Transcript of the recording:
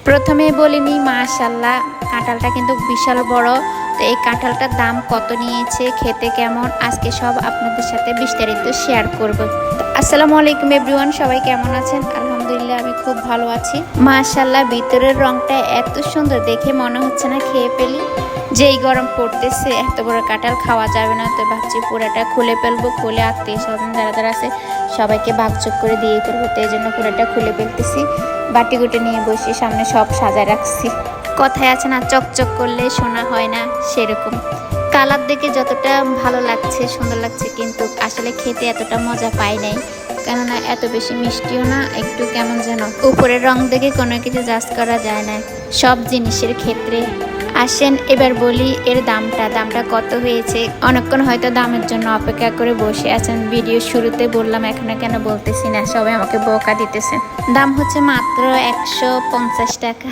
প্রথমে বলিনি মাশাআল্লাহ, কাঁঠালটা কিন্তু বিশাল বড়। তো এই কাঁঠালটার দাম কত নিয়েছে, খেতে কেমন, আজকে সব আপনাদের সাথে বিস্তারিত শেয়ার করব। আসসালামু আলাইকুম এভরিওয়ান, সবাই কেমন আছেন? আলহামদুলিল্লাহ আমি খুব ভালো আছি। মাশাআল্লাহ, ভিতরের রংটা এত সুন্দর, দেখে মনে হচ্ছে না খেয়ে ফেলি। যেই গরম পড়তেছে এত বড় কাঁঠাল খাওয়া যাবে না, তো ভাবছি পুরোটা খুলে ফেলবো। খুলে আত্মীয় স্বজন যারা যারা আছে সবাইকে ভাগযোগ করে দিয়ে করবো, তো এই জন্য পুরোটা খুলে ফেলতেছি। বাটি গুটে নিয়ে বসে সামনে সব সাজায় রাখছি। কথায় আছে না, চকচক করলে সোনা হয় না, সেরকম। কালার দেখে যতটা ভালো লাগছে, সুন্দর লাগছে, কিন্তু আসলে খেতে এতটা মজা পাই নাই। কেননা এত বেশি মিষ্টিও না, একটু কেমন যেন। উপরের রং দেখে কোনো কিছু জাজ করা যায় না সব জিনিসের ক্ষেত্রে। আসেন এবার বলি এর দামটা কত হয়েছে। অনেকক্ষণ হয়তো দামের জন্য অপেক্ষা করে বসে আছেন। ভিডিও শুরুতে বললাম, এখনো কেন বলতেছি না, সবাই আমাকে বকা দিতেছে। দাম হচ্ছে মাত্র 150 টাকা।